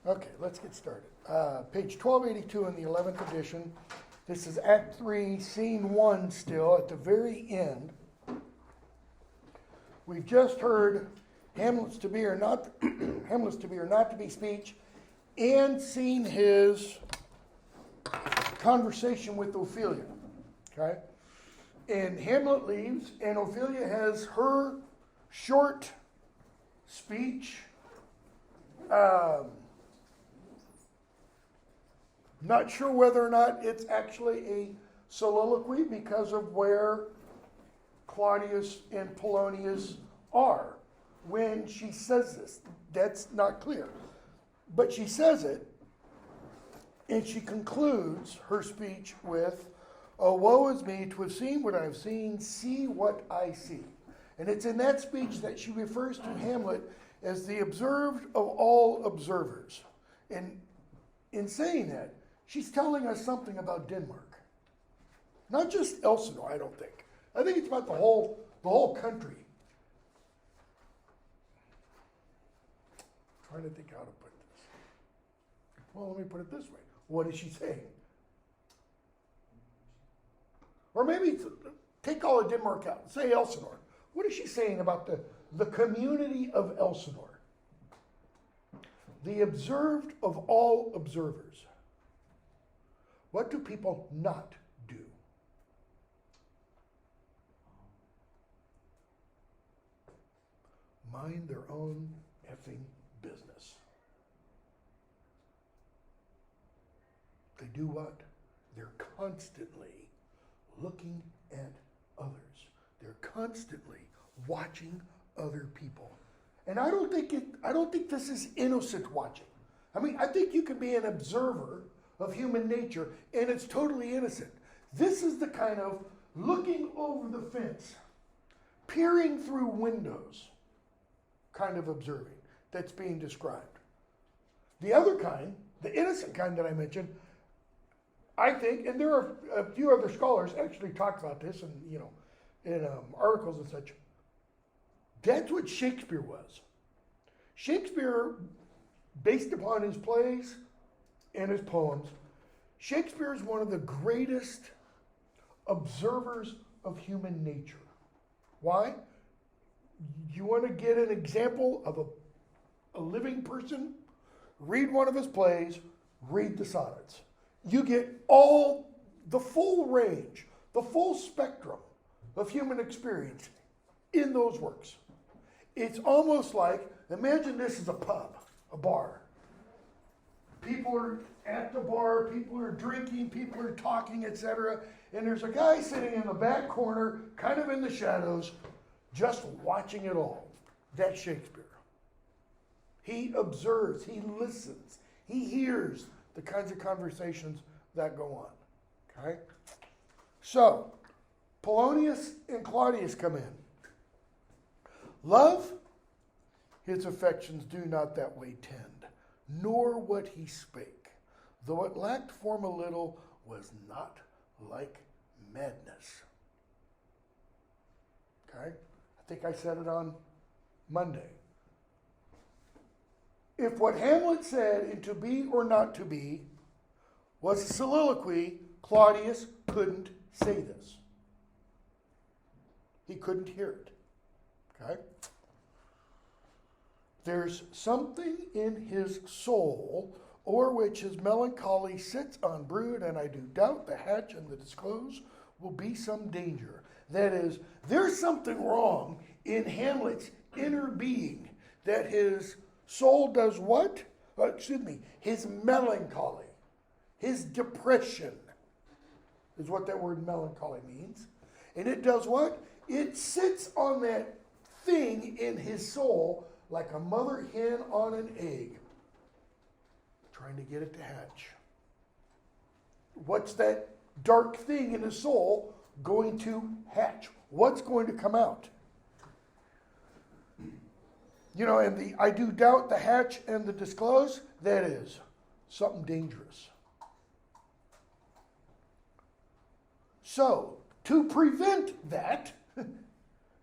Okay, let's get started. Page 1282 in the 11th edition. This is Act 3, Scene 1 still, at the very end. We've just heard Hamlet's to be or not, Hamlet's to be or not to be speech, and seen his conversation with Ophelia. Okay? And Hamlet leaves, and Ophelia has her short speech. Not sure whether or not it's actually a soliloquy because of where Claudius and Polonius are when she says this. That's not clear. But she says it, and she concludes her speech with, "Oh, woe is me, to have seen what I have seen, see what I see." And it's in that speech that she refers to Hamlet as the observed of all observers. And in saying that, she's telling us something about Denmark. Not just Elsinore, I don't think. I think it's about the whole country. I'm trying to think how to put this. Well, let me put it this way. What is she saying? Or maybe take all of Denmark out. Say Elsinore. What is she saying about the community of Elsinore? The observed of all observers. What do people not do? Mind their own effing business. They do what? They're constantly looking at others. They're constantly watching other people. And I don't think this is innocent watching. I mean, I think you can be an observer of human nature and it's totally innocent. This is the kind of looking over the fence, peering through windows kind of observing that's being described. The other kind, the innocent kind that I mentioned, I think, and there are a few other scholars actually talk about this and, in articles and such. That's what Shakespeare was. Shakespeare, based upon his plays and his poems, Shakespeare is one of the greatest observers of human nature. Why? You want to get an example of a living person? Read one of his plays, read the sonnets. You get all the full range, the full spectrum of human experience in those works. It's almost like, imagine this is a pub, a bar. People are at the bar, people are drinking, people are talking, etc. And there's a guy sitting in the back corner, kind of in the shadows, just watching it all. That's Shakespeare. He observes, he listens, he hears the kinds of conversations that go on. Okay? So, Polonius and Claudius come in. Love, his affections do not that way tend, nor what he spake, though it lacked form a little, was not like madness. Okay? I think I said it on Monday. If what Hamlet said in To Be or Not to Be was a soliloquy, Claudius couldn't say this. He couldn't hear it. Okay? There's something in his soul o'er which his melancholy sits on brood, and I do doubt the hatch and the disclose will be some danger. That is, there's something wrong in Hamlet's inner being that his soul does what? His melancholy, his depression is what that word melancholy means. And it does what? It sits on that thing in his soul like a mother hen on an egg, trying to get it to hatch. What's that dark thing in his soul going to hatch? What's going to come out? And the I do doubt the hatch and the disclose, that is something dangerous. So, to prevent that,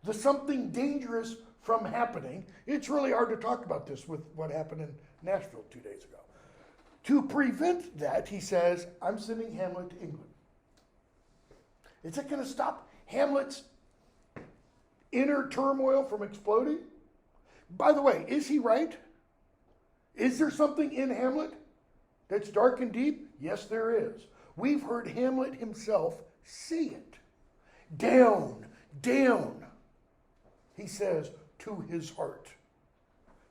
the something dangerous from happening. It's really hard to talk about this with what happened in Nashville 2 days ago. To prevent that, he says, I'm sending Hamlet to England. Is it going to stop Hamlet's inner turmoil from exploding? By the way, is he right? Is there something in Hamlet that's dark and deep? Yes, there is. We've heard Hamlet himself say it. Down, down, he says to his heart.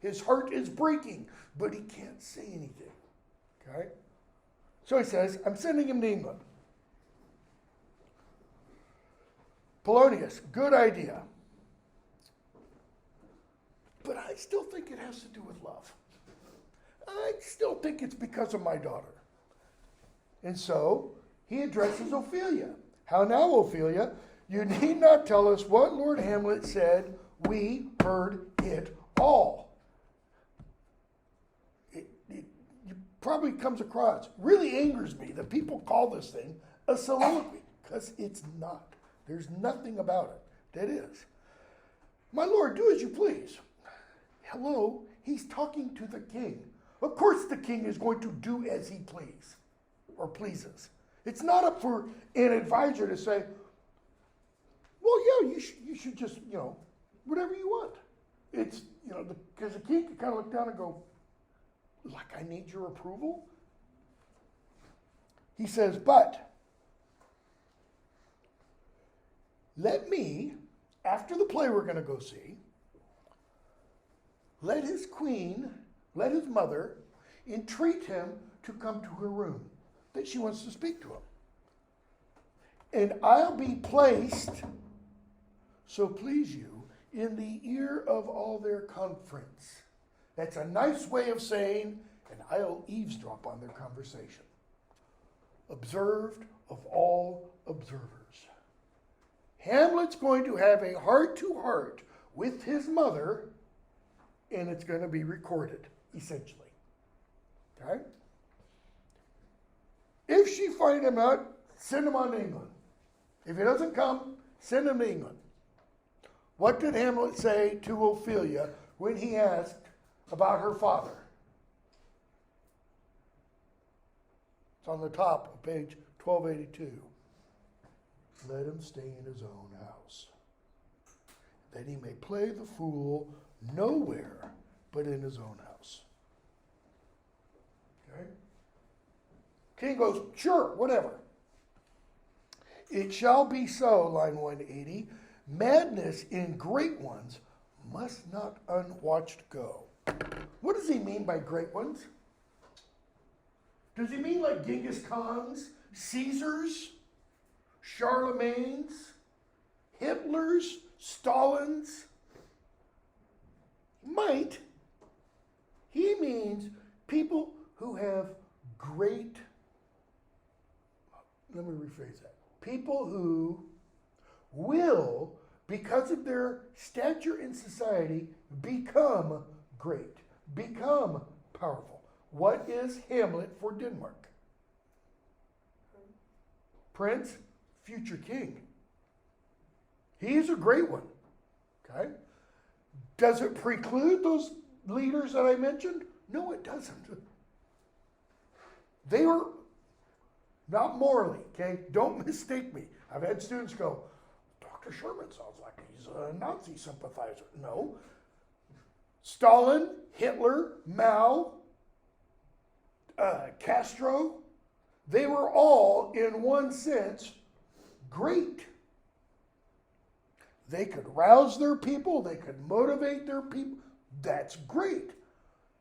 His heart is breaking, but he can't say anything. Okay? So he says, I'm sending him to England. Polonius, good idea. But I still think it has to do with love. I still think it's because of my daughter. And so he addresses Ophelia. How now, Ophelia? You need not tell us what Lord Hamlet said. We heard it all. It probably comes across, really angers me that people call this thing a soliloquy, because it's not. There's nothing about it that is. My lord, do as you please. Hello, he's talking to the king. Of course the king is going to do as he pleases. It's not up for an advisor to say, well, yeah, you should just, whatever you want. It's, because the king can kind of look down and go, like, I need your approval? He says, but let me, after the play we're going to go see, let his queen, let his mother, entreat him to come to her room, that she wants to speak to him. And I'll be placed, so please you, in the ear of all their conference. That's a nice way of saying, and I'll eavesdrop on their conversation. Observed of all observers. Hamlet's going to have a heart-to-heart with his mother, and it's going to be recorded, essentially. Okay? If she finds him out, send him on to England. If he doesn't come, send him to England. What did Hamlet say to Ophelia when he asked about her father? It's on the top of page 1282. Let him stay in his own house, that he may play the fool nowhere but in his own house. Okay? King goes, sure, whatever. It shall be so, line 180. Madness in great ones must not unwatched go. What does he mean by great ones? Does he mean like Genghis Khan's, Caesar's, Charlemagne's, Hitler's, Stalin's? Might. He means people who have great, let me rephrase that. People who will, because of their stature in society, become great, become powerful. What is Hamlet for Denmark? Prince, future king. He's a great one. Okay? Does it preclude those leaders that I mentioned? No, it doesn't. They were not morally, okay? Don't mistake me. I've had students go, Dr. Sherman sounds like he's a Nazi sympathizer. No. Stalin, Hitler, Mao, Castro, they were all, in one sense, great. They could rouse their people. They could motivate their people. That's great.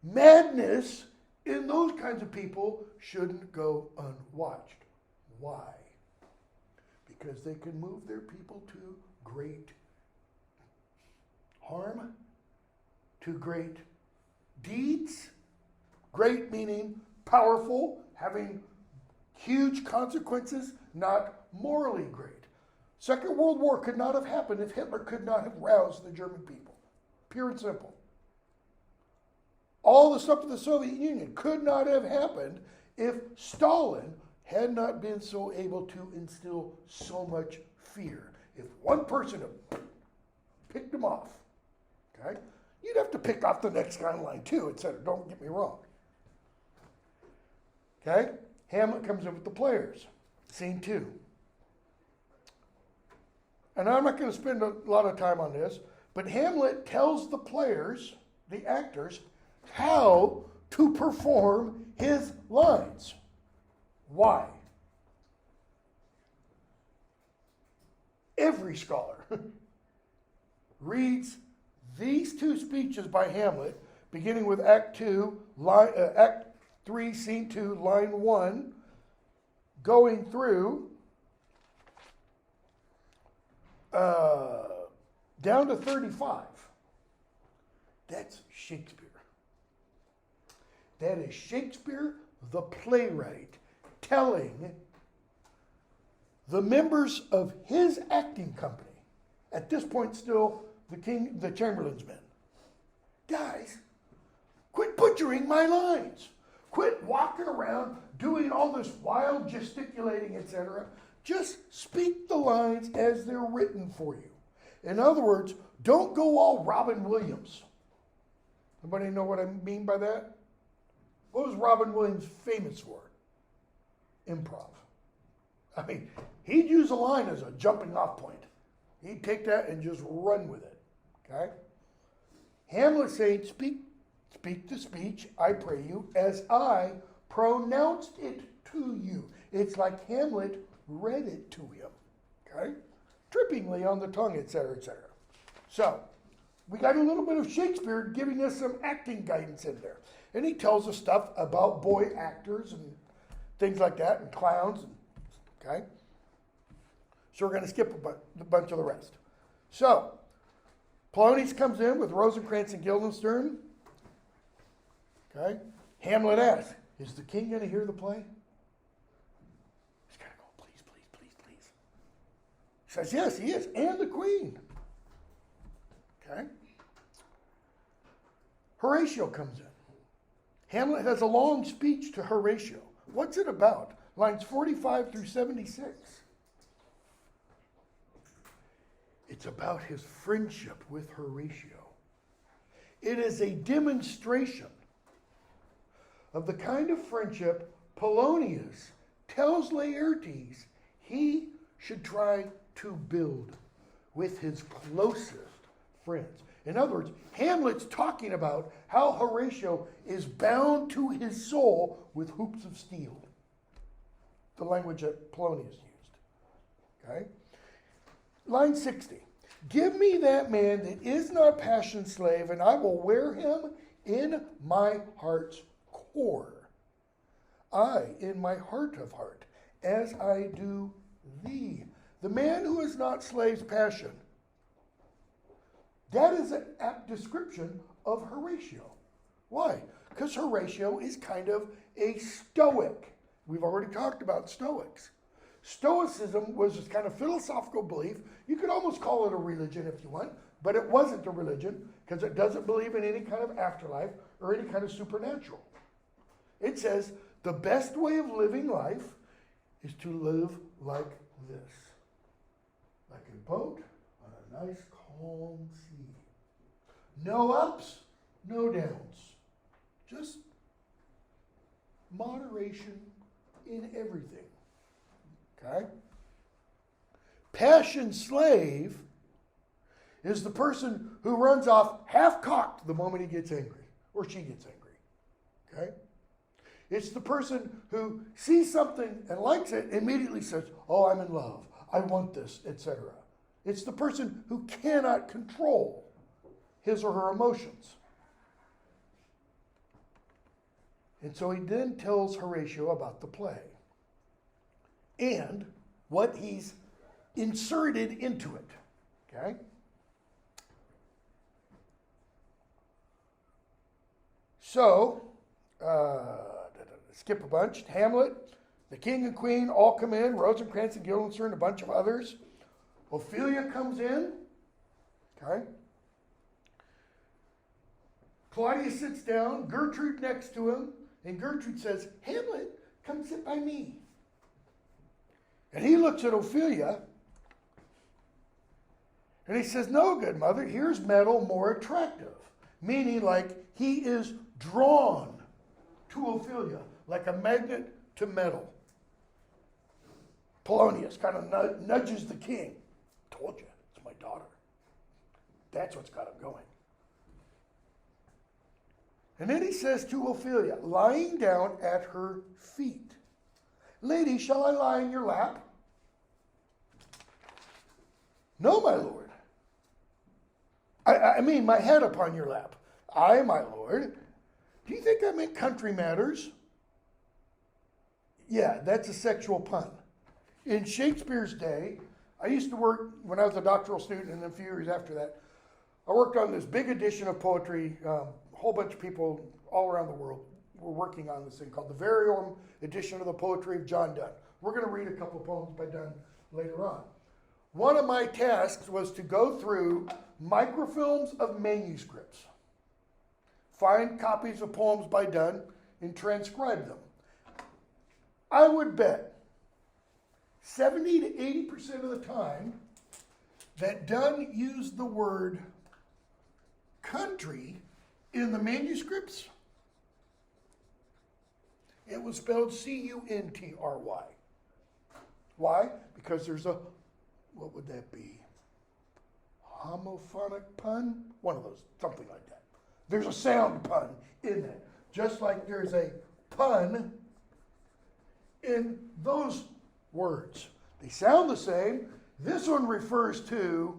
Madness in those kinds of people shouldn't go unwatched. Why? Because they can move their people to great harm, to great deeds. Great meaning powerful, having huge consequences, not morally great. Second World War could not have happened if Hitler could not have roused the German people. Pure and simple. All the stuff to the Soviet Union could not have happened if Stalin had not been so able to instill so much fear. If one person had picked him off, Okay? You'd have to pick off the next guy in line too, etc. Don't get me wrong. Okay? Hamlet comes in with the players. Scene 2. And I'm not going to spend a lot of time on this, but Hamlet tells the players, the actors, how to perform his lines. Why? Every scholar reads these 2 speeches by Hamlet, beginning with Act 3, Scene 2, Line 1, going through down to 35. That's Shakespeare. That is Shakespeare, the playwright, telling the members of his acting company, at this point still the Chamberlain's men, guys, quit butchering my lines. Quit walking around doing all this wild gesticulating, etc. Just speak the lines as they're written for you. In other words, don't go all Robin Williams. Anybody know what I mean by that? What was Robin Williams famous for? Improv. I mean, he'd use a line as a jumping off point. He'd take that and just run with it. Okay? Hamlet's saying, speak the speech, I pray you, as I pronounced it to you. It's like Hamlet read it to him. Okay? Trippingly on the tongue, etc., etc. So, we got a little bit of Shakespeare giving us some acting guidance in there. And he tells us stuff about boy actors and things like that, and clowns. Okay? So we're going to skip a bunch of the rest. So, Polonius comes in with Rosencrantz and Guildenstern. Okay? Hamlet asks, is the king going to hear the play? He's going to go, please, please, please, please. He says, yes, he is, and the queen. Okay? Horatio comes in. Hamlet has a long speech to Horatio. What's it about? Lines 45 through 76. It's about his friendship with Horatio. It is a demonstration of the kind of friendship Polonius tells Laertes he should try to build with his closest friends. In other words, Hamlet's talking about how Horatio is bound to his soul with hoops of steel. The language that Polonius used. Okay? Line 60. Give me that man that is not passion's slave, and I will wear him in my heart's core. I, in my heart of heart, as I do thee. The man who is not slave's passion. That is an apt description of Horatio. Why? Because Horatio is kind of a stoic. We've already talked about Stoics. Stoicism was this kind of philosophical belief. You could almost call it a religion if you want, but it wasn't a religion because it doesn't believe in any kind of afterlife or any kind of supernatural. It says the best way of living life is to live like this. Like a boat on a nice calm sea. No ups, no downs. Just moderation in everything. Okay? Passion slave is the person who runs off half-cocked the moment he gets angry, or she gets angry. Okay? It's the person who sees something and likes it, immediately says, oh, I'm in love, I want this, etc. It's the person who cannot control his or her emotions. And so he then tells Horatio about the play and what he's inserted into it. Okay? So, skip a bunch. Hamlet, the king and queen all come in. Rosencrantz and Guildenstern, a bunch of others. Ophelia comes in. Okay? Claudius sits down. Gertrude next to him. And Gertrude says, Hamlet, come sit by me. And he looks at Ophelia. And he says, no, good mother, here's metal more attractive. Meaning like he is drawn to Ophelia, like a magnet to metal. Polonius kind of nudges the king. Told you, it's my daughter. That's what's got him going. And then he says to Ophelia, lying down at her feet, lady, shall I lie in your lap? No, my lord. I mean, my head upon your lap. I, my lord. Do you think I meant country matters? Yeah, that's a sexual pun. In Shakespeare's day, I used to work, when I was a doctoral student, and then a few years after that, I worked on this big edition of poetry. A whole bunch of people all around the world were working on this thing called the very own edition of the poetry of John Donne. We're going to read a couple of poems by Donne later on. One of my tasks was to go through microfilms of manuscripts, find copies of poems by Donne, and transcribe them. I would bet 70 to 80% of the time that Donne used the word country in the manuscripts, it was spelled C-U-N-T-R-Y. Why? Because there's a, what would that be? Homophonic pun? One of those, something like that. There's a sound pun in that. Just like there's a pun in those words. They sound the same. This one refers to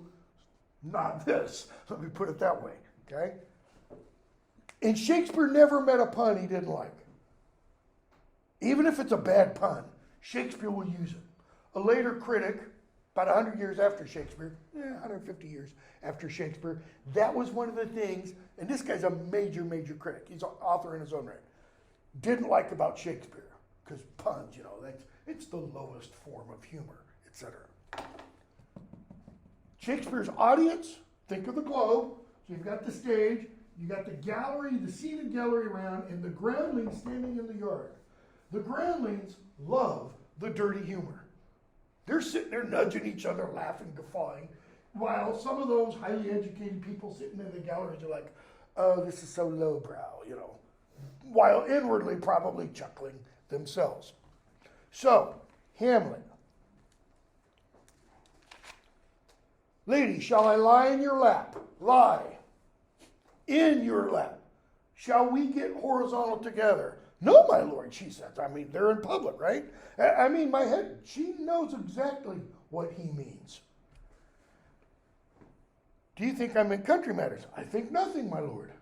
not this. Let me put it that way, okay? And Shakespeare never met a pun he didn't like. Even if it's a bad pun, Shakespeare will use it. A later critic, about 100 years after Shakespeare, 150 years after Shakespeare, that was one of the things, and this guy's a major, major critic. He's an author in his own right. Didn't like about Shakespeare, because puns, it's the lowest form of humor, etc. Shakespeare's audience, think of the globe. So you've got the stage, you got the gallery, the seated gallery around, and the groundlings standing in the yard. The groundlings love the dirty humor. They're sitting there nudging each other, laughing, guffawing, while some of those highly educated people sitting in the galleries are like, oh, this is so lowbrow, while inwardly probably chuckling themselves. So, Hamlet. Lady, shall I lie in your lap? Lie. In your lap. Shall we get horizontal together? No, my lord, she says. I mean, they're in public, right? I mean, my head, she knows exactly what he means. Do you think I'm in country matters? I think nothing, my lord.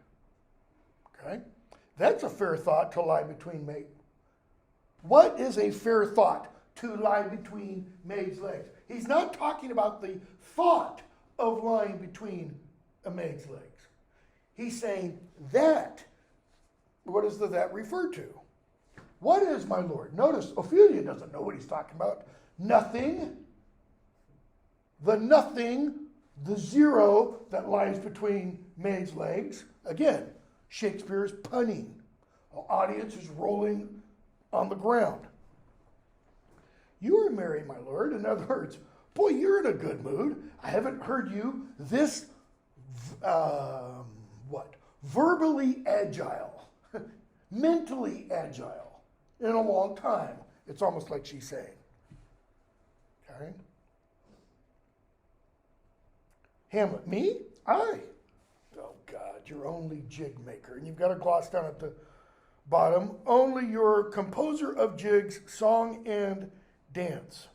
Okay? That's a fair thought to lie between maids. What is a fair thought to lie between maid's legs? He's not talking about the thought of lying between a maid's legs. He's saying that. What does that refer to? What is, my lord? Notice, Ophelia doesn't know what he's talking about. Nothing. The nothing, the zero that lies between maid's legs. Again, Shakespeare is punning. The audience is rolling on the ground. You are merry, my lord. In other words, boy, you're in a good mood. I haven't heard you this, verbally agile, mentally agile in a long time. It's almost like she's saying. Okay? Hamlet, me? I. Oh, God, you're only jig maker. And you've got a gloss down at the bottom. Only your composer of jigs, song, and dance.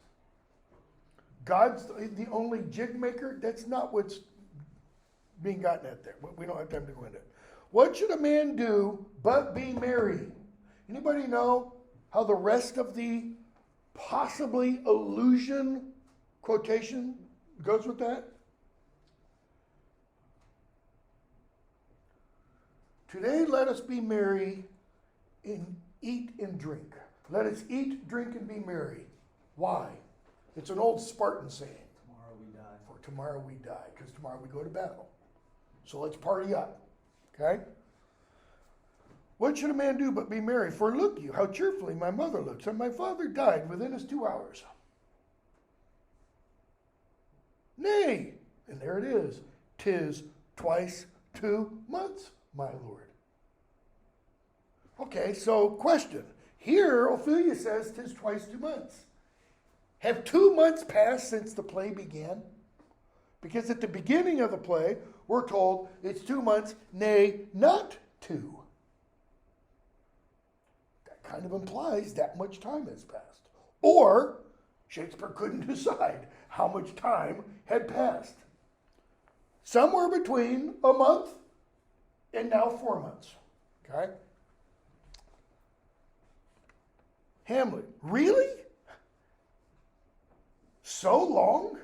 God's the only jig maker? That's not what's being gotten at there. We don't have time to go into it. What should a man do but be merry? Anybody know how the rest of the possibly illusion quotation goes with that? Today let us be merry and eat and drink. Let us eat, drink, and be merry. Why? It's an old Spartan saying. Tomorrow we die. For tomorrow we die, because tomorrow we go to battle. So let's party up. Okay? What should a man do but be merry? For look you, how cheerfully my mother looks, and my father died within his 2 hours. Nay, And there it is. 'Tis twice 2 months, my lord. Okay, so question. Here, Ophelia says 'tis twice 2 months. Have 2 months passed since the play began? Because at the beginning of the play, we're told it's 2 months, nay, not 2. That kind of implies that much time has passed. Or Shakespeare couldn't decide how much time had passed. Somewhere between a month and now 4 months. Okay? Hamlet, really? So long?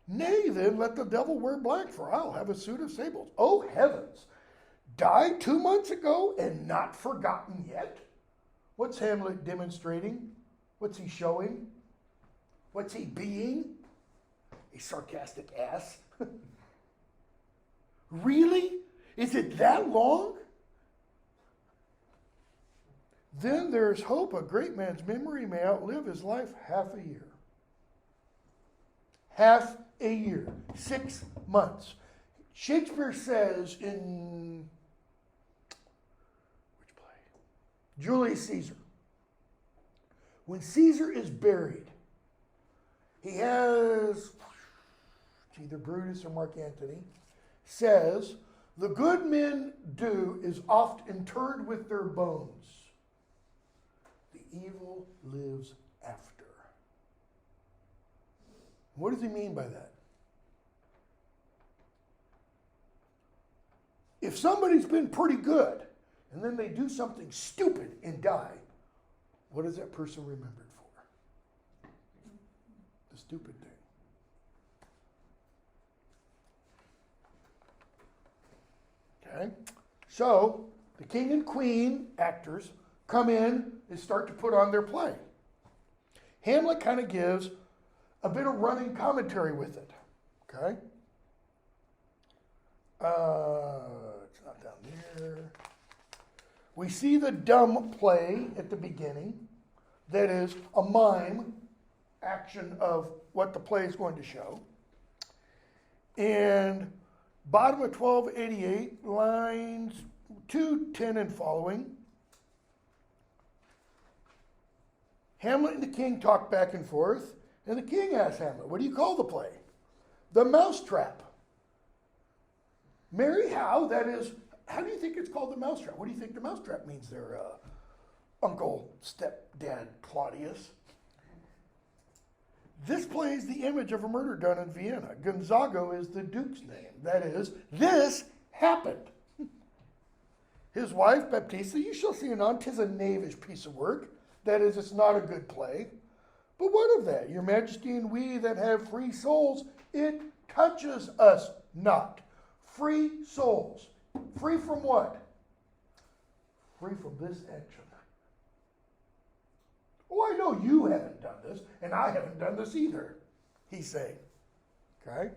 Nay, then, let the devil wear black, for I'll have a suit of sables. Oh, heavens! Died 2 months ago and not forgotten yet? What's Hamlet demonstrating? What's he showing? What's he being? A sarcastic ass. Really? Is it that long? Then there's hope a great man's memory may outlive his life half a year. Half a year. 6 months. Shakespeare says in which play? Julius Caesar. When Caesar is buried, he has, it's either Brutus or Mark Antony, says, the good men do is oft interred with their bones. The evil lives after. What does he mean by that? If somebody's been pretty good and then they do something stupid and die, what is that person remembered for? The stupid thing. Okay? So, the king and queen actors come in and start to put on their play. Hamlet kind of gives a bit of running commentary with it. Okay? It's not down there. We see the dumb play at the beginning. That is a mime action of what the play is going to show. And bottom of 1288, lines 210 and following. Hamlet and the king talk back and forth, and the king asks Hamlet, what do you call the play? The Mousetrap. Mary, how? That is, how do you think it's called the Mousetrap? What do you think the Mousetrap means there, Uncle Stepdad Claudius? This play is the image of a murder done in Vienna. Gonzago is the duke's name. That is, this happened. His wife, Baptista, you shall see anon, 'tis a knavish piece of work. That is, it's not a good play. But what of that? Your majesty and we that have free souls, it touches us not. Free souls. Free from what? Free from this action. Oh, I know you haven't done this, and I haven't done this either, he's saying. Okay?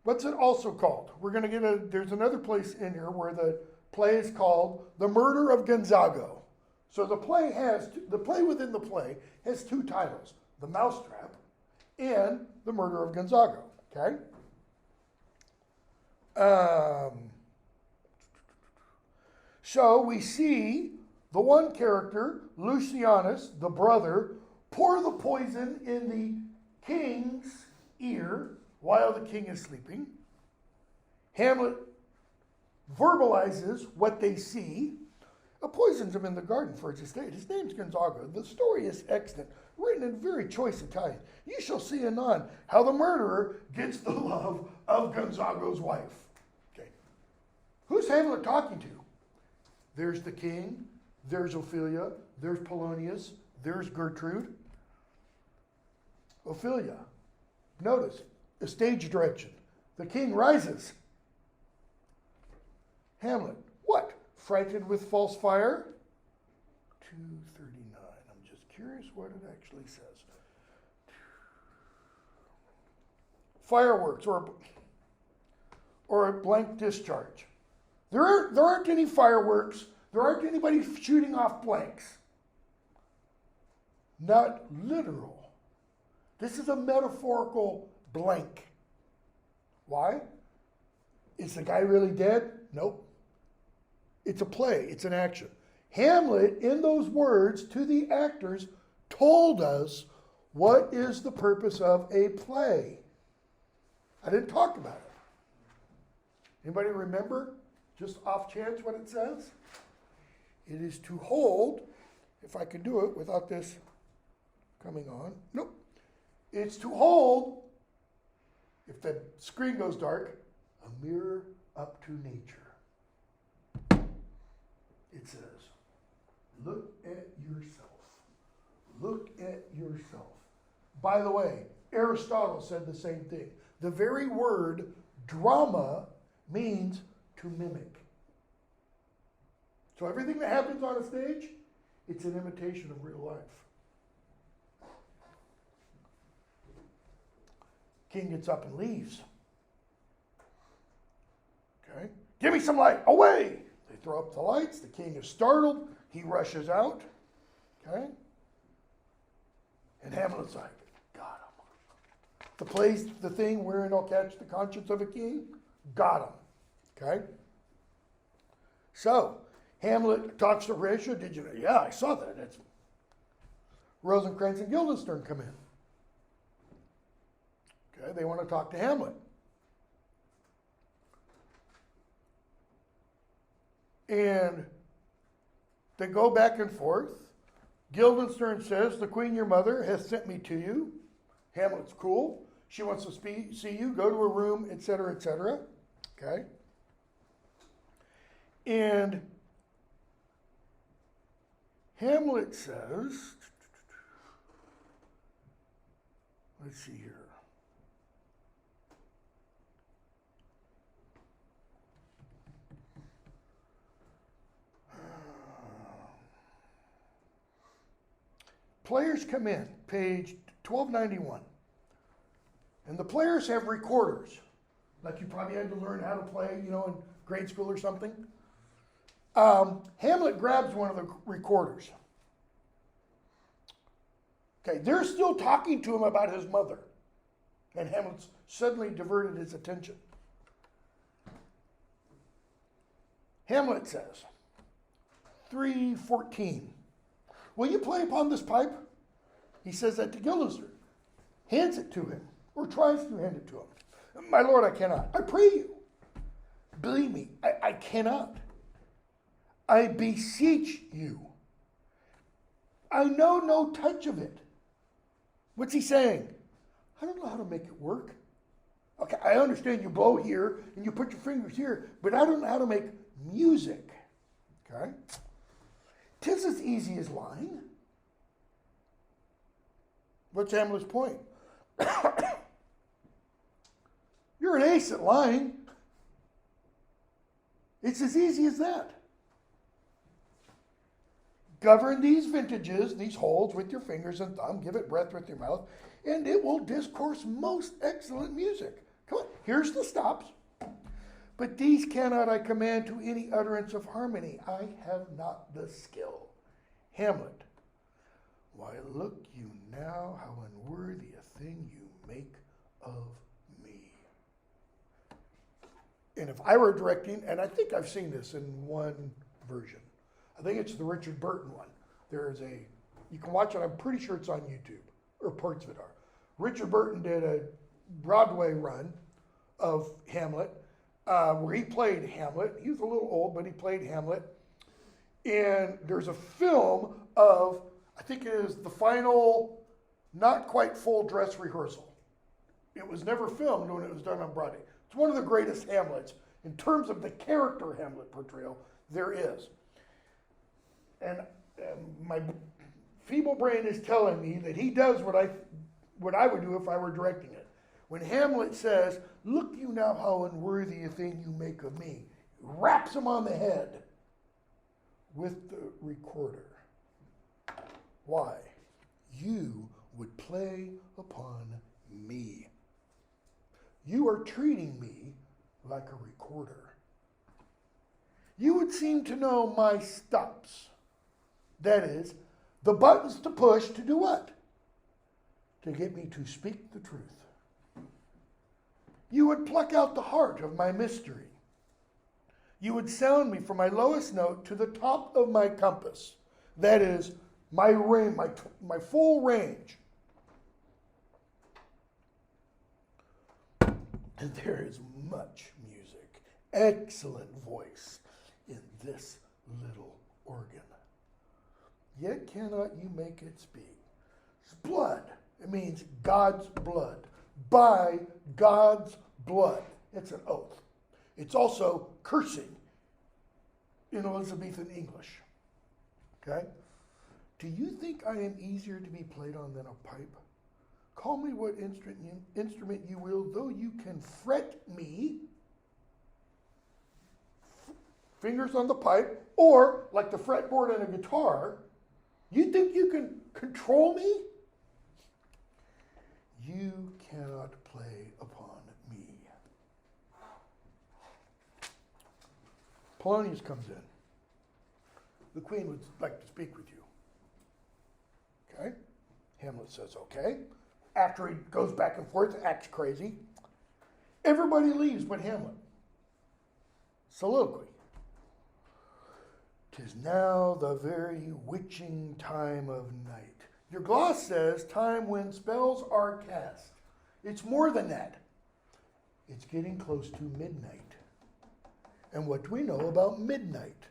What's it also called? We're going to get there's another place in here where the play is called The Murder of Gonzago. So the play within the play has two titles, The Mousetrap and The Murder of Gonzago. Okay? So we see the one character, Lucianus, the brother, pour the poison in the king's ear while the king is sleeping. Hamlet verbalizes what they see. Poisons him in the garden for his estate. His name's Gonzago. The story is excellent, written in very choice Italian. You shall see anon how the murderer gets the love of Gonzago's wife. Okay. Who's Hamlet talking to? There's the king, there's Ophelia, there's Polonius, there's Gertrude. Ophelia, notice, a stage direction. The king rises. Hamlet, what? Frightened with false fire? 239. I'm just curious what it actually says. Fireworks or a blank discharge. There aren't any fireworks. There aren't anybody shooting off blanks. Not literal. This is a metaphorical blank. Why? Is the guy really dead? Nope. It's a play. It's an action. Hamlet, in those words to the actors, told us what is the purpose of a play. I didn't talk about it. Anybody remember, just off chance, what it says? It is to hold, if I can do it without this coming on. Nope. It's to hold, if the screen goes dark, a mirror up to nature. It says, look at yourself. Look at yourself. By the way, Aristotle said the same thing. The very word drama means to mimic. So everything that happens on a stage, it's an imitation of real life. King gets up and leaves. Okay? Give me some light. Away! They throw up the lights. The king is startled. He rushes out. Okay? And Hamlet's like, got him. The play's the thing wherein I'll catch the conscience of a king. Got him. Okay? So, Hamlet talks to Horatio. Did you know? Yeah, I saw that. It's Rosencrantz and Guildenstern come in. Okay, they want to talk to Hamlet. And they go back and forth. Guildenstern says, the queen, your mother, has sent me to you. Hamlet's cool. She wants to see you. Go to her room, etc., etc. Okay? And Hamlet says, let's see here. Players come in, page 1291. And the players have recorders. Like you probably had to learn how to play, in grade school or something. Hamlet grabs one of the recorders. Okay, they're still talking to him about his mother. And Hamlet's suddenly diverted his attention. Hamlet says, 3:14. Will you play upon this pipe? He says that to Guildenstern. Hands it to him, or tries to hand it to him. My lord, I cannot. I pray you. Believe me, I cannot. I beseech you. I know no touch of it. What's he saying? I don't know how to make it work. Okay, I understand you blow here and you put your fingers here, but I don't know how to make music. Okay? 'Tis as easy as lying. What's Hamlet's point? You're an ace at lying. It's as easy as that. Govern these vintages, these holds with your fingers and thumb, give it breath with your mouth, and it will discourse most excellent music. Come on, here's the stops. But these cannot I command to any utterance of harmony. I have not the skill. Hamlet, why look you now how unworthy a thing you make of me. And if I were directing, and I think I've seen this in one version. I think it's the Richard Burton one. You can watch it, I'm pretty sure it's on YouTube, or parts of it are. Richard Burton did a Broadway run of Hamlet, where he played Hamlet. He was a little old, but he played Hamlet. And there's a film of, I think it is the final, not quite full dress rehearsal. It was never filmed when it was done on Broadway. It's one of the greatest Hamlets in terms of the character Hamlet portrayal there is. And my feeble brain is telling me that he does what I would do if I were directing it. When Hamlet says, look you now how unworthy a thing you make of me, raps him on the head with the recorder. Why? You would play upon me. You are treating me like a recorder. You would seem to know my stops. That is, the buttons to push to do what? to get me to speak the truth. You would pluck out the heart of my mystery. You would sound me from my lowest note to the top of my compass. That is, my range, my full range. And there is much music, excellent voice in this little organ. Yet cannot you make it speak. It's blood. It means God's blood. By God's blood. It's an oath. It's also cursing in Elizabethan English. Okay? Do you think I am easier to be played on than a pipe? Call me what instrument you will, though you can fret me, fingers on the pipe, or like the fretboard on a guitar, you think you can control me? You cannot play upon me. Polonius comes in. The queen would like to speak with you. Okay? Hamlet says, okay. After he goes back and forth, acts crazy. Everybody leaves but Hamlet. Soliloquy. 'Tis now the very witching time of night. Your gloss says time when spells are cast. It's more than that. It's getting close to midnight. And what do we know about midnight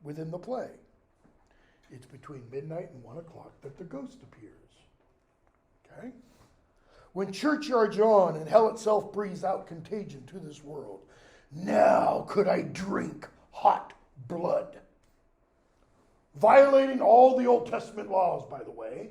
within the play? It's between midnight and 1 o'clock that the ghost appears. Okay? When churchyards yawn and hell itself breathes out contagion to this world, now could I drink hot blood. Violating all the Old Testament laws, by the way.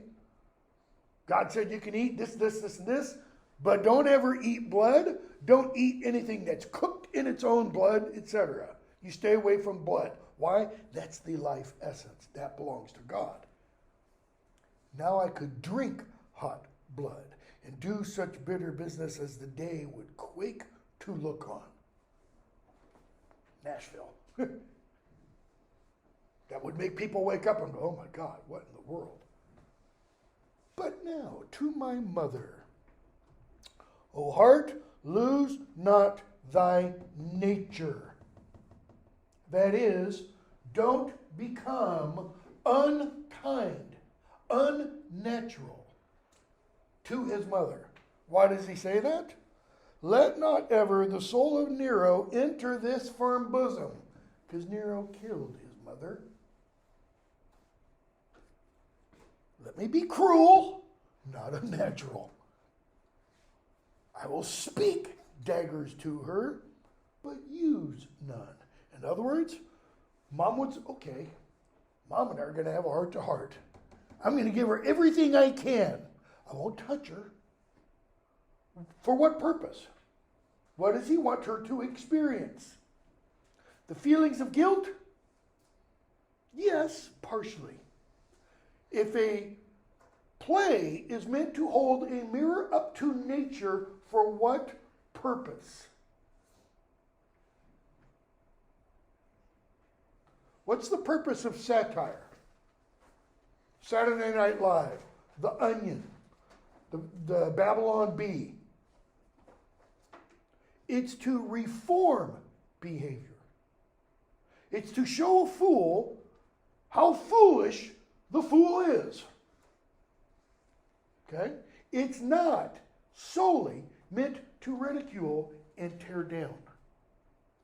God said you can eat this, and this, but don't ever eat blood. Don't eat anything that's cooked in its own blood, etc. You stay away from blood. Why? That's the life essence. That belongs to God. Now I could drink hot blood and do such bitter business as the day would quake to look on. Nashville. That would make people wake up and go, oh my God, what in the world? But now to my mother. O heart, lose not thy nature. That is, don't become unkind, unnatural to his mother. Why does he say that? Let not ever the soul of Nero enter this firm bosom, because Nero killed his mother. Let me be cruel, not unnatural. I will speak daggers to her, but use none. In other words, Mom and I are going to have a heart-to-heart. I'm going to give her everything I can. I won't touch her. For what purpose? What does he want her to experience? The feelings of guilt? Yes, partially. If a play is meant to hold a mirror up to nature, for what purpose? What's the purpose of satire? Saturday Night Live, The Onion, the Babylon Bee. It's to reform behavior. It's to show a fool how foolish the fool is. Okay? It's not solely meant to ridicule and tear down.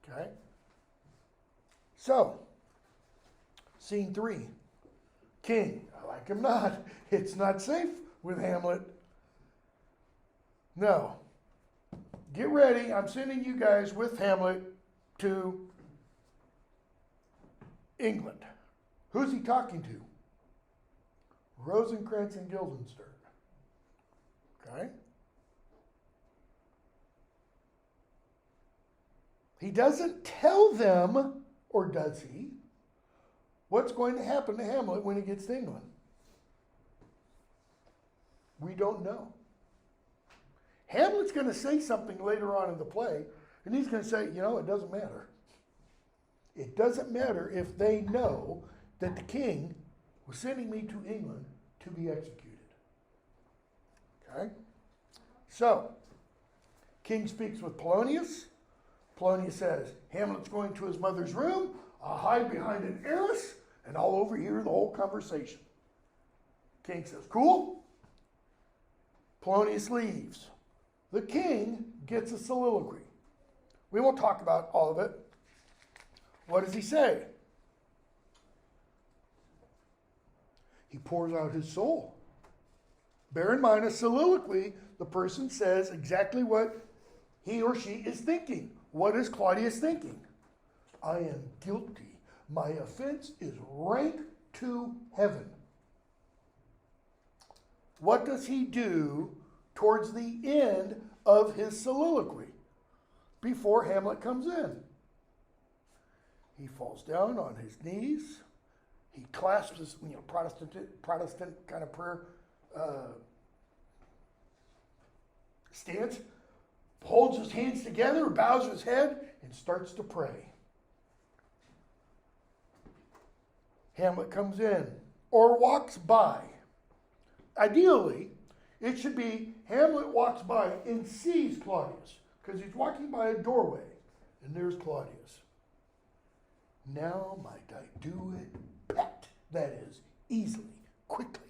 Okay? So, scene 3. King, I like him not. It's not safe with Hamlet. No. Get ready. I'm sending you guys with Hamlet to England. Who's he talking to? Rosencrantz and Guildenstern. Okay? He doesn't tell them, or does he, what's going to happen to Hamlet when he gets to England. We don't know. Hamlet's going to say something later on in the play, and he's going to say, it doesn't matter. It doesn't matter if they know that the king was sending me to England to be executed. Okay? So, king speaks with Polonius. Polonius says, Hamlet's going to his mother's room. I'll hide behind an arras, and I'll overhear the whole conversation. King says, cool. Polonius leaves. The king gets a soliloquy. We won't talk about all of it. What does he say? He pours out his soul. Bear in mind, a soliloquy, the person says exactly what he or she is thinking. What is Claudius thinking? I am guilty. My offense is rank to heaven. What does he do towards the end of his soliloquy before Hamlet comes in? He falls down on his knees. He clasps his, Protestant kind of prayer stance, holds his hands together, bows his head, and starts to pray. Hamlet comes in or walks by. Ideally, it should be Hamlet walks by and sees Claudius because he's walking by a doorway, and there's Claudius. Now might I do it pat, that is, easily, quickly.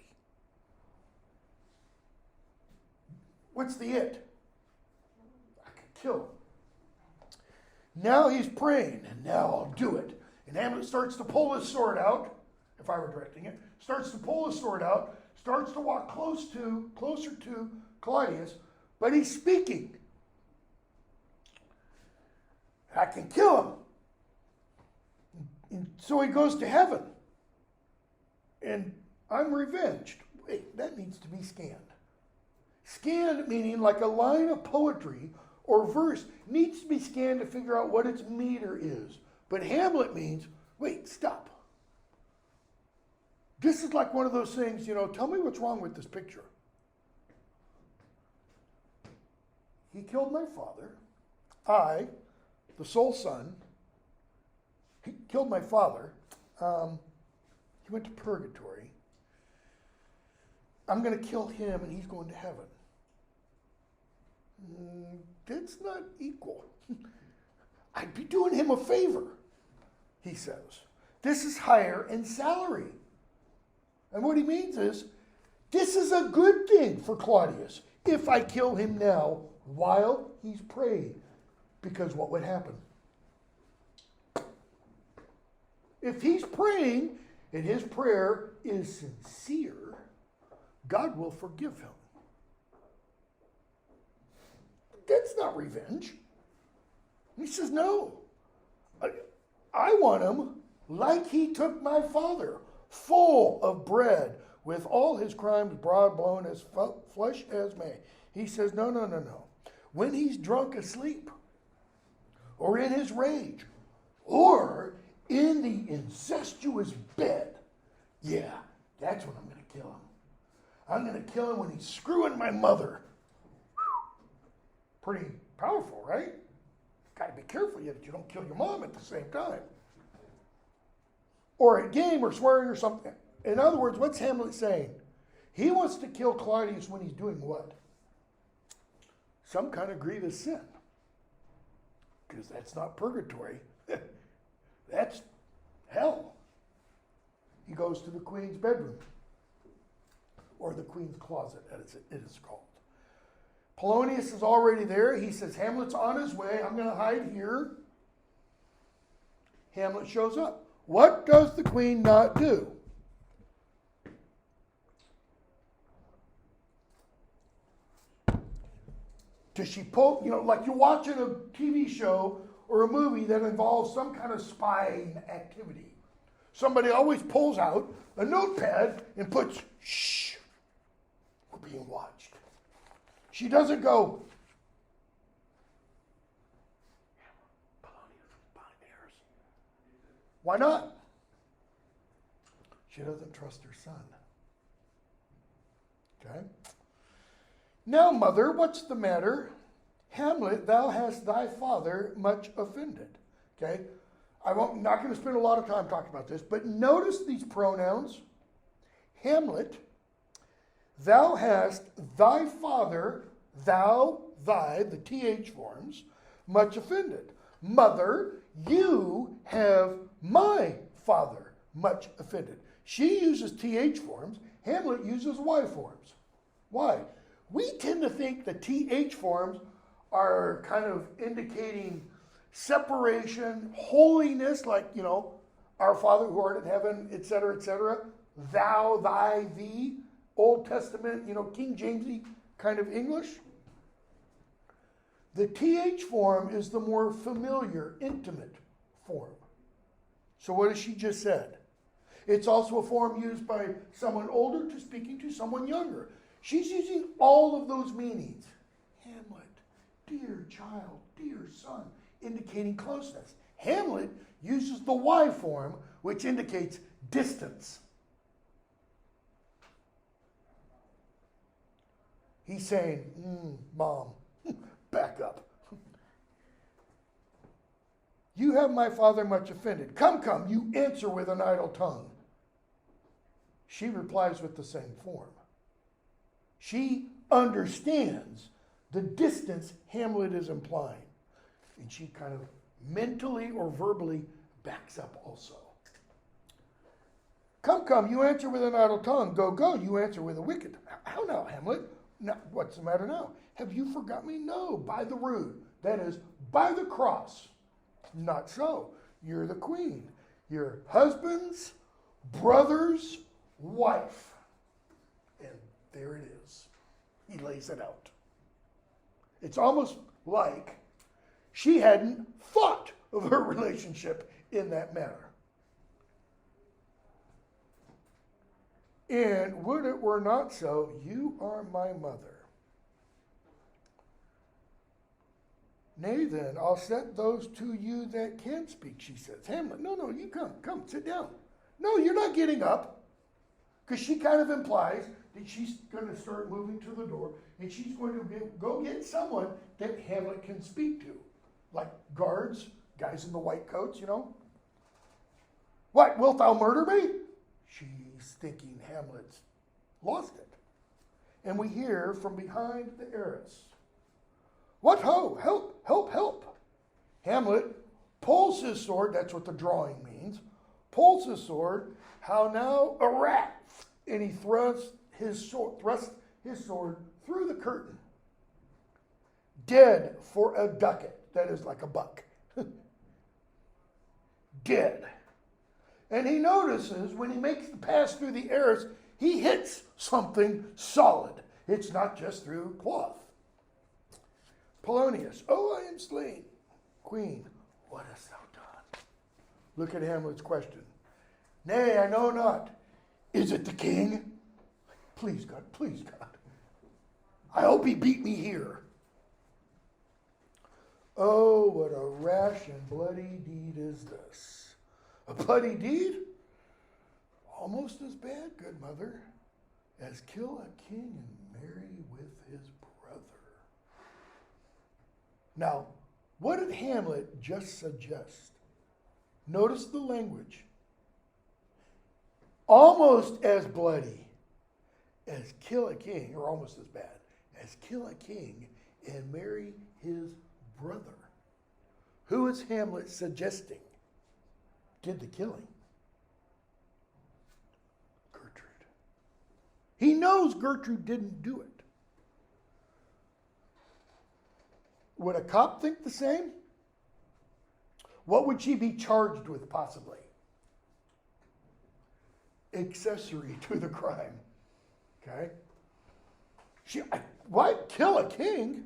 What's the it? I could kill him. Now he's praying, and now I'll do it. And Hamlet starts to pull his sword out, if I were directing it, starts to pull his sword out, starts to walk closer to Claudius, but he's speaking. I can kill him. And so he goes to heaven. And I'm revenged. Wait, that needs to be scanned. Scanned meaning like a line of poetry or verse needs to be scanned to figure out what its meter is. But Hamlet means, wait, stop. This is like one of those things, tell me what's wrong with this picture. He killed my father. I, the sole son, he killed my father. He went to purgatory. I'm going to kill him and he's going to heaven. That's not equal. I'd be doing him a favor, he says. This is higher in salary. And what he means is, this is a good thing for Claudius if I kill him now while he's praying. Because what would happen? If he's praying and his prayer is sincere, God will forgive him. That's not revenge. He says, no. I want him like he took my father, full of bread, with all his crimes broad blown as flesh as may. He says, no. When he's drunk asleep, or in his rage, or in the incestuous bed, yeah, that's when I'm going to kill him. I'm going to kill him when he's screwing my mother. Pretty powerful, right? Got to be careful that you don't kill your mom at the same time. Or a game or swearing or something. In other words, what's Hamlet saying? He wants to kill Claudius when he's doing what? Some kind of grievous sin. Because that's not purgatory. That's hell. He goes to the queen's bedroom. Or the queen's closet, as it is called. Polonius is already there. He says, Hamlet's on his way. I'm going to hide here. Hamlet shows up. What does the queen not do? Does she pull, like you're watching a TV show or a movie that involves some kind of spying activity. Somebody always pulls out a notepad and puts, shh, we're being watched. She doesn't go, why not? She doesn't trust her son. Okay? Now, mother, what's the matter? Hamlet, thou hast thy father much offended. Okay? I'm not going to spend a lot of time talking about this, but notice these pronouns. Hamlet, Thou hast thy father, thou, thy, the TH forms, much offended. Mother, you have my father much offended. She uses TH forms. Hamlet uses Y forms. Why? We tend to think the TH forms are kind of indicating separation, holiness, like, our Father who art in heaven, etc., etc. Thou, thy, thee. Old Testament, King Jamesy kind of English. The TH form is the more familiar, intimate form. So what has she just said? It's also a form used by someone older to speaking to someone younger. She's using all of those meanings. Hamlet, dear child, dear son, indicating closeness. Hamlet uses the Y form, which indicates distance. He's saying, Mom, back up. You have my father much offended. Come, you answer with an idle tongue. She replies with the same form. She understands the distance Hamlet is implying. And she kind of mentally or verbally backs up also. Come, you answer with an idle tongue. Go, you answer with a wicked. How now, Hamlet? Now, what's the matter now? Have you forgot me? No, by the rood. That is, by the cross. Not so. You're the queen. Your husband's brother's wife. And there it is. He lays it out. It's almost like she hadn't thought of her relationship in that manner. And would it were not so, you are my mother. Nay then, I'll set those to you that can speak, she says. Hamlet, no, you come, sit down. No, you're not getting up. Because she kind of implies that she's going to start moving to the door and she's going to go get someone that Hamlet can speak to. Like guards, guys in the white coats, What, wilt thou murder me? She's thinking Hamlet's lost it. And we hear from behind the arras, what ho, help. Hamlet pulls his sword, that's what the drawing means, pulls his sword, how now a rat, and he thrusts his sword through the curtain. Dead for a ducat, that is like a buck. Dead. And he notices when he makes the pass through the arras, he hits something solid. It's not just through cloth. Polonius, I am slain. Queen, what hast thou done? Look at Hamlet's question. Nay, I know not. Is it the king? Please, God. I hope he beat me here. Oh, what a rash and bloody deed is this. A bloody deed? Almost as bad, good mother, as kill a king and marry with his brother. Now, what did Hamlet just suggest? Notice the language. Almost as bloody as kill a king, or almost as bad, as kill a king and marry his brother. Who is Hamlet suggesting did the killing? Gertrude. He knows Gertrude didn't do it. Would a cop think the same? What would she be charged with, possibly? Accessory to the crime. Okay? What? Kill a king?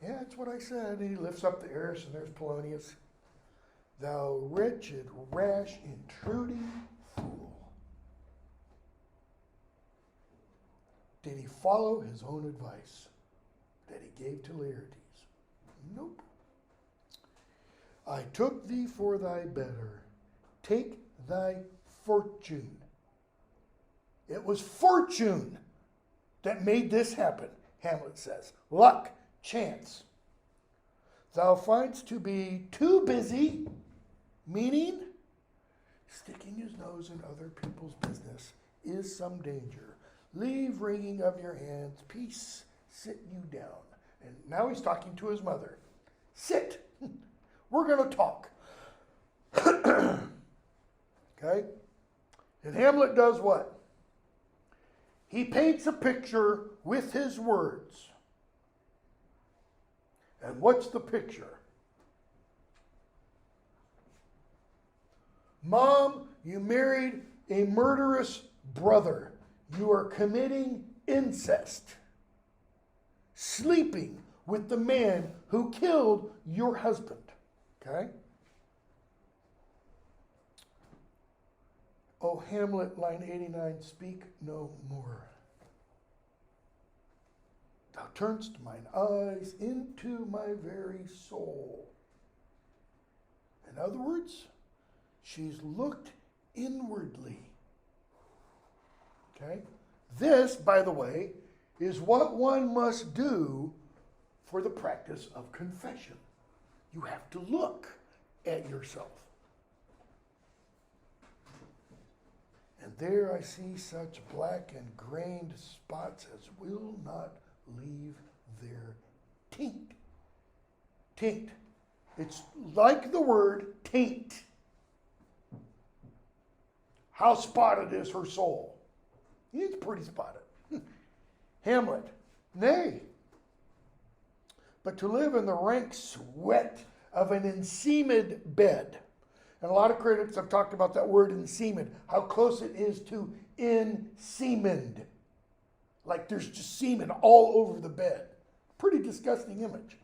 Yeah, that's what I said. He lifts up the arras, and there's Polonius. Thou wretched, rash, intruding fool. Did he follow his own advice that he gave to Laertes? Nope. I took thee for thy better. Take thy fortune. It was fortune that made this happen, Hamlet says. Luck, chance. Thou find'st to be too busy, meaning sticking his nose in other people's business is some danger. leave wringing of your hands, peace, sit you down. And now he's talking to his mother. Sit. We're going to talk. Okay? And Hamlet does what? He paints a picture with his words. And what's the picture? Mom, you married a murderous brother. You are committing incest. Sleeping with the man who killed your husband. Okay? Oh, Hamlet, line 89, speak no more. Thou turnst mine eyes into my very soul. In other words, she's looked inwardly. Okay? This, by the way, is what one must do for the practice of confession. You have to look at yourself. And there I see such black and grained spots as will not leave their taint. Taint. It's like the word taint. How spotted is her soul? It's pretty spotted. Hamlet, nay, but to live in the rank sweat of an enseamed bed. And a lot of critics have talked about that word enseamed, how close it is to enseamed. Like there's just semen all over the bed. Pretty disgusting image.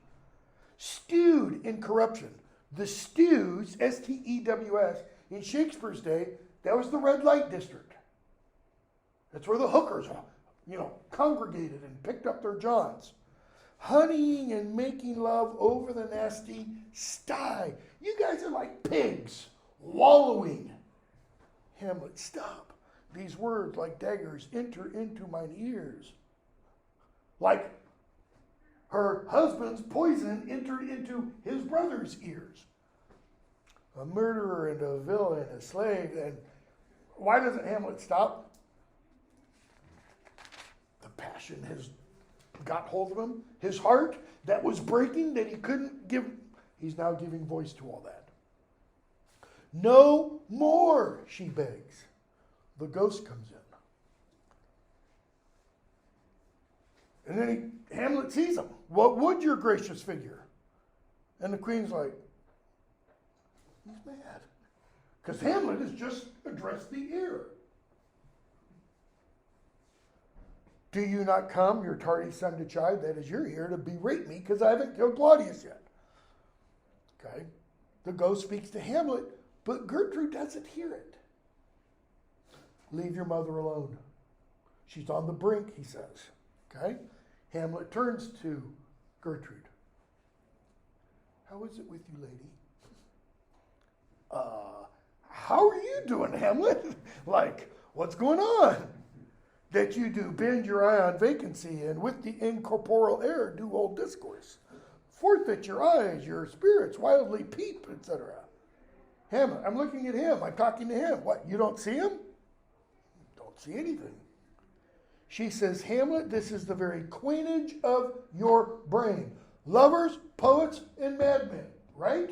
Stewed in corruption. The stews, S-T-E-W-S, in Shakespeare's day, that was the red light district. That's where the hookers, congregated and picked up their johns. Honeying and making love over the nasty sty. You guys are like pigs, wallowing. Hamlet, stop. These words, like daggers, enter into mine ears. Like her husband's poison entered into his brother's ears. A murderer and a villain, a slave. And why doesn't Hamlet stop? The passion has got hold of him. His heart that was breaking, that he couldn't give, he's now giving voice to all that. No more, she begs. The ghost comes in. And then Hamlet sees him. What would your gracious figure? And the queen's like, he's mad. Because Hamlet has just addressed the ear. Do you not come, your tardy son to chide? That is, you're here to berate me because I haven't killed Claudius yet. Okay. The ghost speaks to Hamlet, but Gertrude doesn't hear it. Leave your mother alone. She's on the brink, he says. Okay. Hamlet turns to Gertrude. How is it with you, lady? How are you doing, Hamlet? Like, what's going on? That you do bend your eye on vacancy, and with the incorporeal air do hold discourse. Forth at your eyes, your spirits wildly peep, etc. Hamlet, I'm looking at him. I'm talking to him. What, you don't see him? Don't see anything. She says, Hamlet, this is the very coinage of your brain. Lovers, poets, and madmen, right?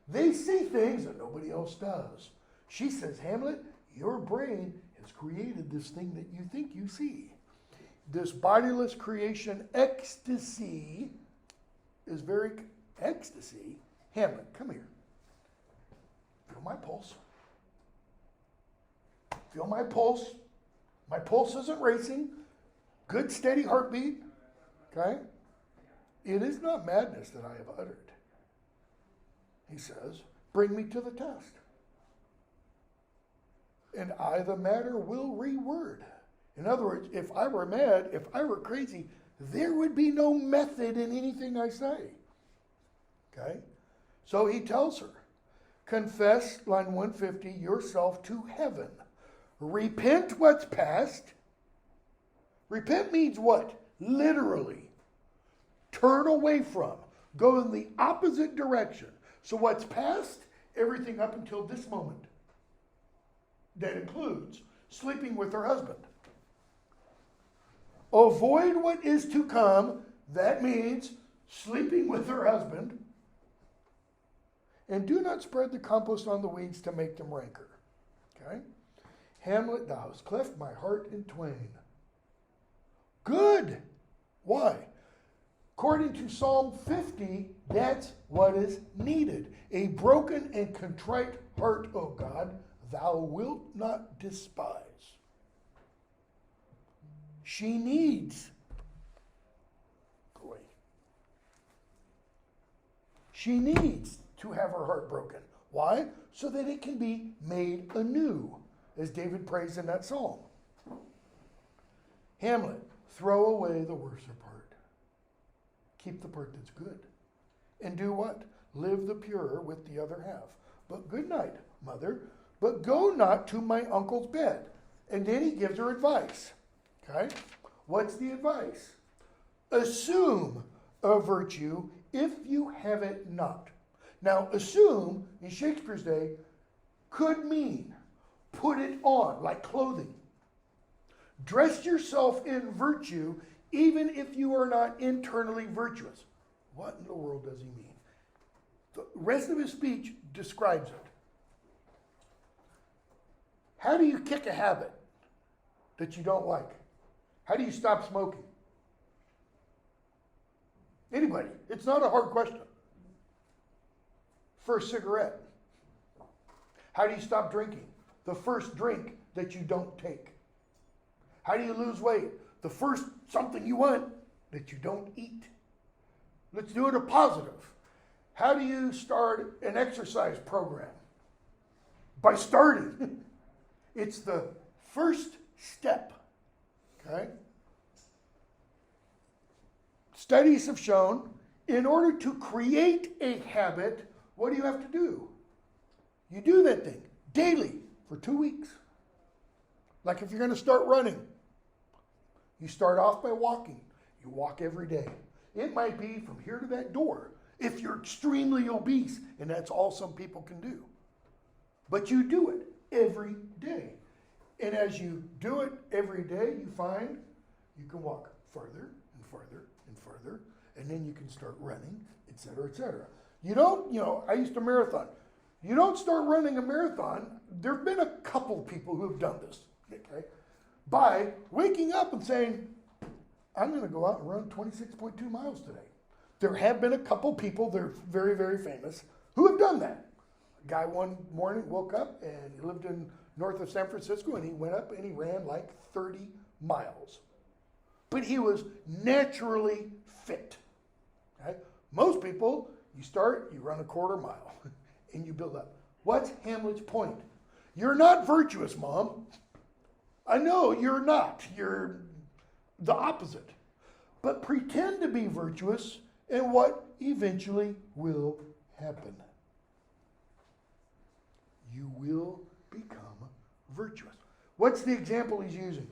They see things that nobody else does. She says, Hamlet, your brain has created this thing that you think you see. This bodiless creation ecstasy is very ecstasy. Hamlet, come here. Feel my pulse. Feel my pulse. My pulse isn't racing. Good, steady heartbeat. Okay? It is not madness that I have uttered. He says, bring me to the test. And I, the matter, will reword. In other words, if I were mad, if I were crazy, there would be no method in anything I say. Okay? So he tells her, confess, line 150, yourself to heaven. Repent what's past. Repent means what? Literally. Turn away from. Go in the opposite direction. So what's past? Everything up until this moment. That includes sleeping with her husband. Avoid what is to come. That means sleeping with her husband. And do not spread the compost on the weeds to make them rancor. Okay? Hamlet, thou hast cleft my heart in twain. Good. Why? According to Psalm 50, that's what is needed. A broken and contrite heart, O God, thou wilt not despise. She needs. Boy. She needs to have her heart broken. Why? So that it can be made anew, as David prays in that psalm. Hamlet, throw away the worser part. Keep the part that's good. And do what? Live the purer with the other half. But good night, mother, but go not to my uncle's bed. And then he gives her advice. Okay? What's the advice? Assume a virtue if you have it not. Now, assume, in Shakespeare's day, could mean put it on, like clothing. Dress yourself in virtue even if you are not internally virtuous. What in the world does he mean? The rest of his speech describes it. How do you kick a habit that you don't like? How do you stop smoking? Anybody. It's not a hard question. First cigarette. How do you stop drinking? The first drink that you don't take. How do you lose weight? The first something you want that you don't eat. Let's do it a positive. How do you start an exercise program? By starting. It's the first step. Okay? Studies have shown in order to create a habit, what do you have to do? You do that thing daily for 2 weeks. Like if you're going to start running, you start off by walking. You walk every day. It might be from here to that door if you're extremely obese, and that's all some people can do. But you do it every day. And as you do it every day, you find you can walk farther and farther and farther, and then you can start running, etc., etc. You don't, I used to marathon. You don't start running a marathon. There have been a couple people who have done this, okay, by waking up and saying, I'm going to go out and run 26.2 miles today. There have been a couple people, they're very, very famous, who have done that. A guy one morning woke up and he lived in north of San Francisco, and he went up and he ran like 30 miles. But he was naturally fit. Okay? Most people, you start, you run a quarter mile, and you build up. What's Hamlet's point? You're not virtuous, Mom. I know you're not. You're the opposite. But pretend to be virtuous, and what eventually will happen? You will become virtuous. What's the example he's using?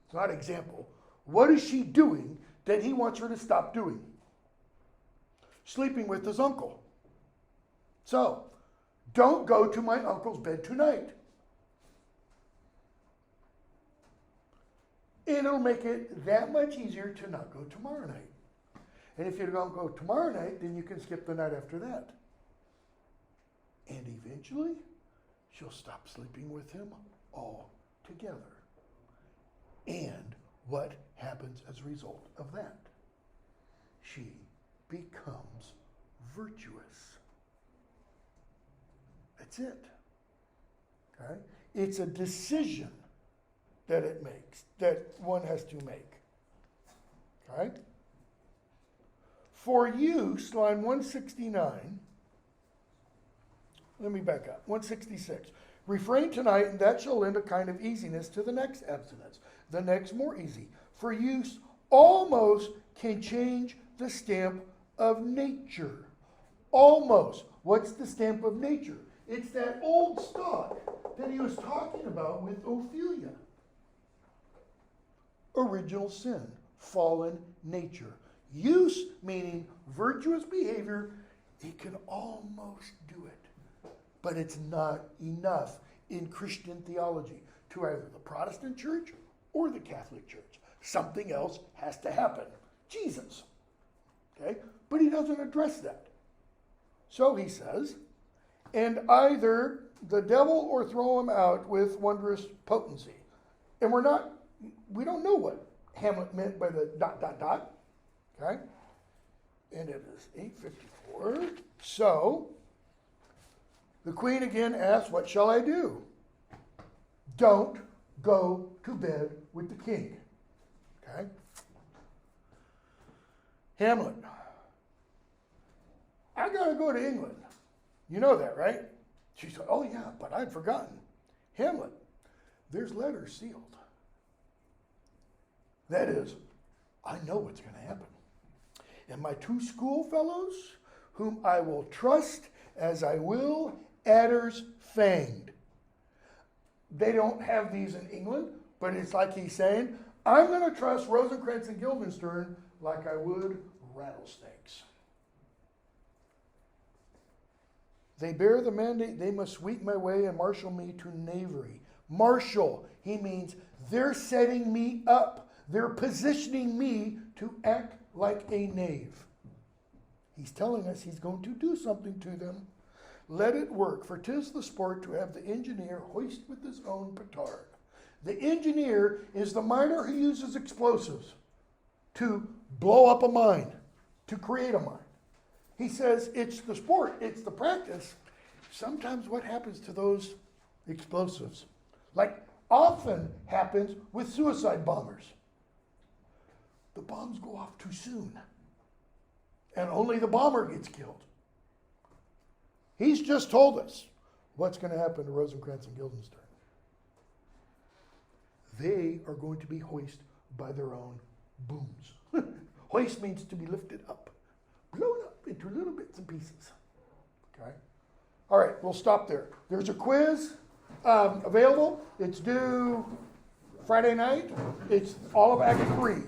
It's not example. What is she doing that he wants her to stop doing? Sleeping with his uncle. So, don't go to my uncle's bed tonight. And it'll make it that much easier to not go tomorrow night. And if you don't go tomorrow night, then you can skip the night after that. And eventually, she'll stop sleeping with him altogether. And what happens as a result of that? She becomes virtuous. That's it. Okay? It's a decision that it makes, that one has to make. Okay? For use, line 169, let me back up, 166. Refrain tonight, and that shall lend a kind of easiness to the next abstinence. The next more easy. For use almost can change the stamp of nature. Almost. What's the stamp of nature? It's that old stock that he was talking about with Ophelia. Original sin, fallen nature. Use, meaning virtuous behavior, it can almost do it. But it's not enough in Christian theology to either the Protestant church or the Catholic church. something else has to happen. Jesus. Okay? But he doesn't address that. So he says, and either the devil or throw him out with wondrous potency. And we don't know what Hamlet meant by the ... Okay? And it is 8:54. So, the queen again asks, what shall I do? Don't go to bed with the king. Okay? Hamlet, I got to go to England. You know that, right? She said, oh yeah, but I'd forgotten. Hamlet, there's letters sealed. That is, I know what's going to happen. And my two schoolfellows, whom I will trust as I will adders fanged. They don't have these in England, but it's like he's saying, I'm going to trust Rosencrantz and Guildenstern like I would rattlesnakes. They bear the mandate, they must sweep my way and marshal me to knavery. Marshal, he means they're setting me up. They're positioning me to act like a knave. He's telling us he's going to do something to them. Let it work, for 'tis the sport to have the engineer hoist with his own petard. The engineer is the miner who uses explosives to blow up a mine, to create a mine. He says it's the sport, it's the practice. Sometimes what happens to those explosives, like often happens with suicide bombers, the bombs go off too soon, and only the bomber gets killed. He's just told us what's going to happen to Rosencrantz and Guildenstern. They are going to be hoisted by their own booms. Hoist means to be lifted up, blown up into little bits and pieces. Okay? All right, we'll stop there. There's a quiz available. It's due Friday night. It's all of Act 3.